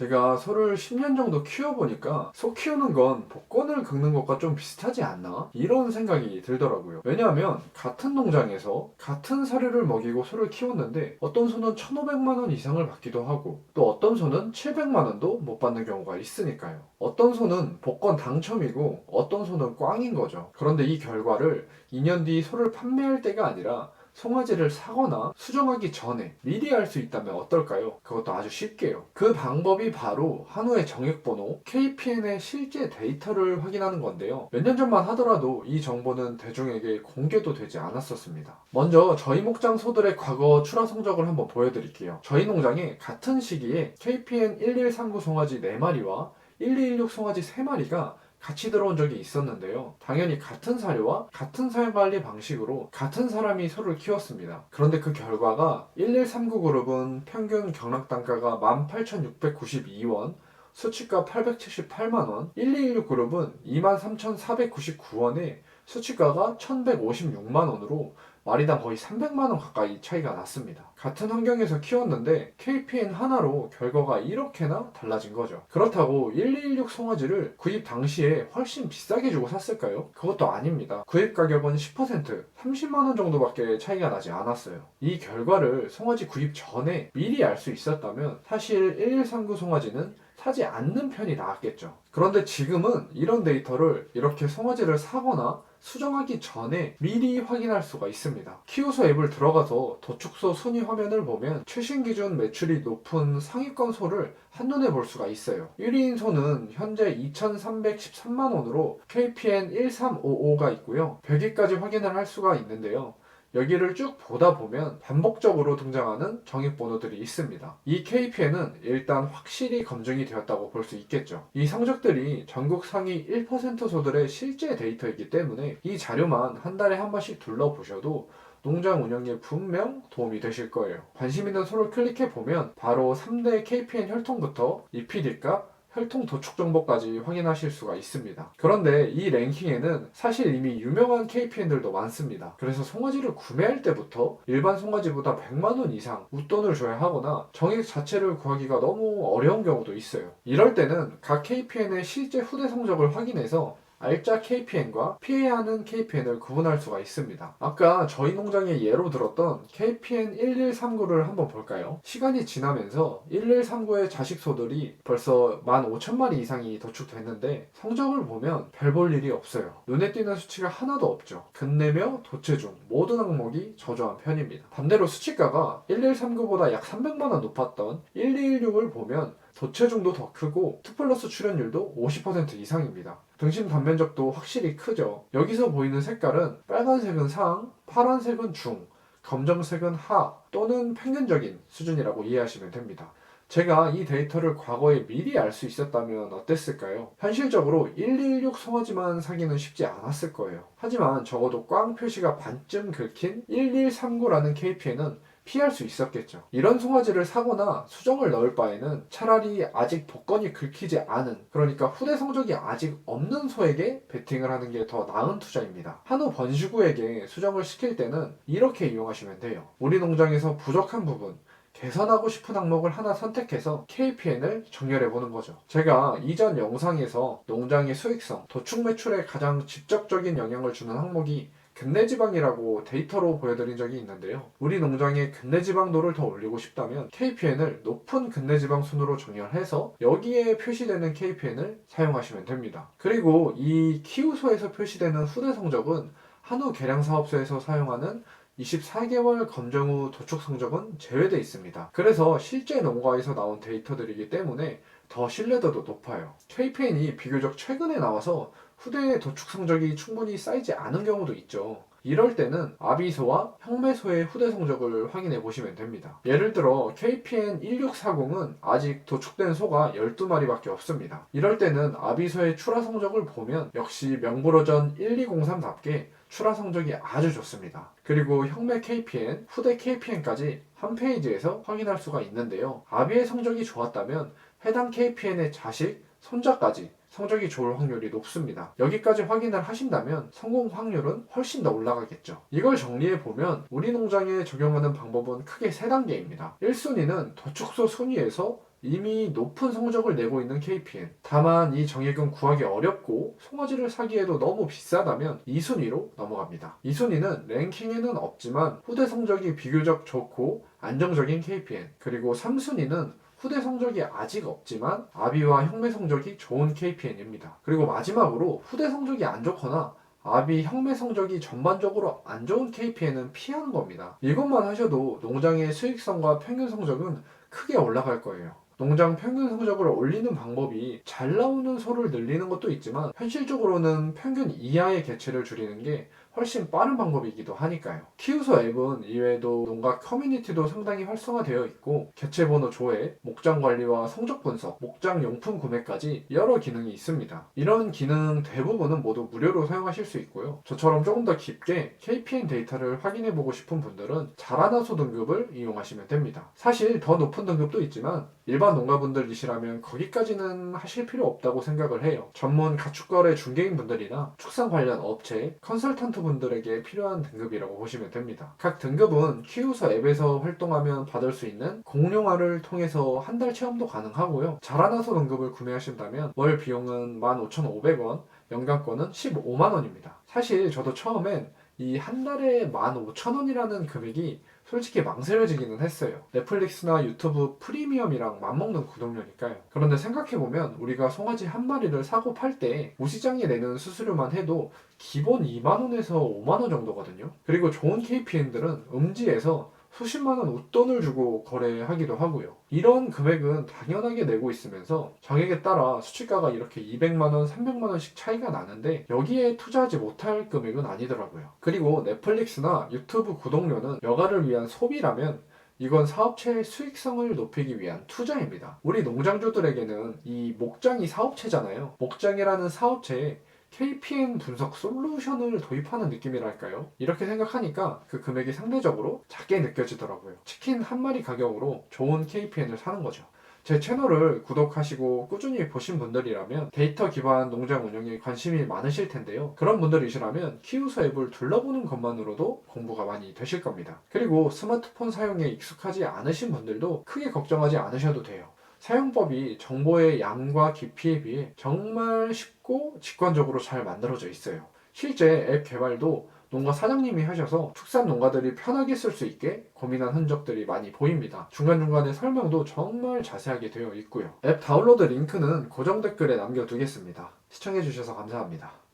제가 소를 10년 정도 키워보니까 소 키우는 건 복권을 긁는 것과 좀 비슷하지 않나? 이런 생각이 들더라고요. 왜냐하면 같은 농장에서 같은 사료를 먹이고 소를 키웠는데 어떤 소는 1,500만 원 이상을 받기도 하고 또 어떤 소는 700만 원도 못 받는 경우가 있으니까요. 어떤 소는 복권 당첨이고 어떤 소는 꽝인 거죠. 그런데 이 결과를 2년 뒤 소를 판매할 때가 아니라 송아지를 사거나 수정하기 전에 미리 알 수 있다면 어떨까요? 그것도 아주 쉽게요. 그 방법이 바로 한우의 정액번호 KPN의 실제 데이터를 확인하는 건데요. 몇 년 전만 하더라도 이 정보는 대중에게 공개도 되지 않았었습니다. 먼저 저희 목장 소들의 과거 출하 성적을 한번 보여드릴게요. 저희 농장에 같은 시기에 KPN 1139 송아지 4마리와 1216 송아지 3마리가 같이 들어온 적이 있었는데요. 당연히 같은 사료와 같은 사육관리 방식으로 같은 사람이 소를 키웠습니다. 그런데 그 결과가 1139 그룹은 평균 경락단가가 18,692원, 수치가 878만원, 1216 그룹은 23,499원에 수치가가 1,156만원으로 마리당 거의 300만원 가까이 차이가 났습니다. 같은 환경에서 키웠는데 KPN 하나로 결과가 이렇게나 달라진 거죠. 그렇다고 1216 송아지를 구입 당시에 훨씬 비싸게 주고 샀을까요? 그것도 아닙니다. 구입 가격은 10%, 30만원 정도밖에 차이가 나지 않았어요. 이 결과를 송아지 구입 전에 미리 알 수 있었다면 사실 1139 송아지는 사지 않는 편이 나았겠죠. 그런데 지금은 이런 데이터를 이렇게 송아지를 사거나 수정하기 전에 미리 확인할 수가 있습니다. 키우소 앱을 들어가서 도축소 순위 화면을 보면 최신 기준 매출이 높은 상위권 소를 한눈에 볼 수가 있어요. 1위인 소는 현재 2,313만원으로 KPN 1355가 있고요. 100위까지 확인을 할 수가 있는데요. 여기를 쭉 보다 보면 반복적으로 등장하는 정액번호들이 있습니다. 이 KPN은 일단 확실히 검증이 되었다고 볼 수 있겠죠. 이 성적들이 전국 상위 1% 소들의 실제 데이터이기 때문에 이 자료만 한 달에 한 번씩 둘러보셔도 농장 운영에 분명 도움이 되실 거예요. 관심 있는 소를 클릭해 보면 바로 3대 KPN 혈통부터 EPD값, 혈통 도축 정보까지 확인하실 수가 있습니다. 그런데 이 랭킹에는 사실 이미 유명한 KPN들도 많습니다. 그래서 송아지를 구매할 때부터 일반 송아지보다 100만원 이상 웃돈을 줘야 하거나 정액 자체를 구하기가 너무 어려운 경우도 있어요. 이럴 때는 각 KPN의 실제 후대 성적을 확인해서 알짜 KPN과 피해야 하는 KPN을 구분할 수가 있습니다. 아까 저희 농장의 예로 들었던 KPN 1139를 한번 볼까요? 시간이 지나면서 1139의 자식소들이 벌써 15,000마리 이상이 도축됐는데 성적을 보면 별 볼 일이 없어요. 눈에 띄는 수치가 하나도 없죠. 근내며 도체 중 모든 항목이 저조한 편입니다. 반대로 수치가가 1139보다 약 300만원 높았던 1216을 보면 도체중도 더 크고 2플러스 출현율도 50% 이상입니다. 등심 단면적도 확실히 크죠. 여기서 보이는 색깔은 빨간색은 상, 파란색은 중, 검정색은 하 또는 평균적인 수준이라고 이해하시면 됩니다. 제가 이 데이터를 과거에 미리 알 수 있었다면 어땠을까요? 현실적으로 1216 송아지만 사기는 쉽지 않았을 거예요. 하지만 적어도 꽝 표시가 반쯤 긁힌 1139라는 KPN은 피할 수 있었겠죠. 이런 송아지를 사거나 수정을 넣을 바에는 차라리 아직 복권이 긁히지 않은, 그러니까 후대 성적이 아직 없는 소에게 베팅을 하는 게 더 나은 투자입니다. 한우 번식우에게 수정을 시킬 때는 이렇게 이용하시면 돼요. 우리 농장에서 부족한 부분, 개선하고 싶은 항목을 하나 선택해서 KPN을 정렬해 보는 거죠. 제가 이전 영상에서 농장의 수익성, 도축 매출에 가장 직접적인 영향을 주는 항목이 근내지방이라고 데이터로 보여드린 적이 있는데요. 우리 농장의 근내지방도를 더 올리고 싶다면 KPN을 높은 근내지방 순으로 정렬해서 여기에 표시되는 KPN을 사용하시면 됩니다. 그리고 이 키우소에서 표시되는 후대 성적은 한우 계량사업소에서 사용하는 24개월 검정 후 도축 성적은 제외되어 있습니다. 그래서 실제 농가에서 나온 데이터들이기 때문에 더 신뢰도도 높아요. KPN이 비교적 최근에 나와서 후대의 도축 성적이 충분히 쌓이지 않은 경우도 있죠. 이럴 때는 아비소와 형매소의 후대 성적을 확인해 보시면 됩니다. 예를 들어 KPN 1640은 아직 도축된 소가 12마리밖에 없습니다. 이럴 때는 아비소의 출하 성적을 보면 역시 명불허전 1203답게 출하 성적이 아주 좋습니다. 그리고 형매 KPN, 후대 KPN까지 한 페이지에서 확인할 수가 있는데요. 아비의 성적이 좋았다면 해당 KPN의 자식, 손자까지 성적이 좋을 확률이 높습니다. 여기까지 확인을 하신다면 성공 확률은 훨씬 더 올라가겠죠. 이걸 정리해보면 우리 농장에 적용하는 방법은 크게 3단계입니다. 1순위는 도축소 순위에서 이미 높은 성적을 내고 있는 KPN. 다만 이 정액은 구하기 어렵고 송아지를 사기에도 너무 비싸다면 2순위로 넘어갑니다. 2순위는 랭킹에는 없지만 후대 성적이 비교적 좋고 안정적인 KPN. 그리고 3순위는 후대 성적이 아직 없지만 아비와 형매 성적이 좋은 KPN입니다. 그리고 마지막으로 후대 성적이 안 좋거나 아비 형매 성적이 전반적으로 안 좋은 KPN은 피하는 겁니다. 이것만 하셔도 농장의 수익성과 평균 성적은 크게 올라갈 거예요. 농장 평균 성적을 올리는 방법이 잘 나오는 소를 늘리는 것도 있지만 현실적으로는 평균 이하의 개체를 줄이는 게 훨씬 빠른 방법이기도 하니까요. 키우소 앱은 이외에도 농가 커뮤니티도 상당히 활성화되어 있고 개체 번호 조회, 목장 관리와 성적 분석, 목장 용품 구매까지 여러 기능이 있습니다. 이런 기능 대부분은 모두 무료로 사용하실 수 있고요. 저처럼 조금 더 깊게 KPN 데이터를 확인해보고 싶은 분들은 자라나소 등급을 이용하시면 됩니다. 사실 더 높은 등급도 있지만 일반 농가분들이시라면 거기까지는 하실 필요 없다고 생각을 해요. 전문 가축거래 중개인분들이나 축산 관련 업체, 컨설턴트 분들에게 필요한 등급이라고 보시면 됩니다. 각 등급은 키우서 앱에서 활동하면 받을 수 있는 공룡화를 통해서 한 달 체험도 가능하고요. 자라나소 등급을 구매하신다면 월 비용은 15,500원, 연간권은 15만원입니다. 사실 저도 처음엔 이 한 달에 15,000원이라는 금액이 솔직히 망설여지기는 했어요. 넷플릭스나 유튜브 프리미엄이랑 맞먹는 구독료니까요. 그런데 생각해보면 우리가 송아지 한 마리를 사고 팔 때 우시장에 내는 수수료만 해도 기본 2만원에서 5만원 정도거든요. 그리고 좋은 KPN들은 음지에서 수십만원 웃돈을 주고 거래하기도 하고요. 이런 금액은 당연하게 내고 있으면서 정액에 따라 수치가가 이렇게 200만원, 300만원씩 차이가 나는데 여기에 투자하지 못할 금액은 아니더라고요. 그리고 넷플릭스나 유튜브 구독료는 여가를 위한 소비라면 이건 사업체의 수익성을 높이기 위한 투자입니다. 우리 농장주들에게는 이 목장이 사업체잖아요. 목장이라는 사업체에 KPN 분석 솔루션을 도입하는 느낌이랄까요? 이렇게 생각하니까 그 금액이 상대적으로 작게 느껴지더라고요. 치킨 한 마리 가격으로 좋은 KPN을 사는 거죠. 제 채널을 구독하시고 꾸준히 보신 분들이라면 데이터 기반 농장 운영에 관심이 많으실 텐데요. 그런 분들이시라면 키우서 앱을 둘러보는 것만으로도 공부가 많이 되실 겁니다. 그리고 스마트폰 사용에 익숙하지 않으신 분들도 크게 걱정하지 않으셔도 돼요. 사용법이 정보의 양과 깊이에 비해 정말 쉽고 직관적으로 잘 만들어져 있어요. 실제 앱 개발도 농가 사장님이 하셔서 축산 농가들이 편하게 쓸 수 있게 고민한 흔적들이 많이 보입니다. 중간중간에 설명도 정말 자세하게 되어 있고요. 앱 다운로드 링크는 고정 댓글에 남겨두겠습니다. 시청해주셔서 감사합니다.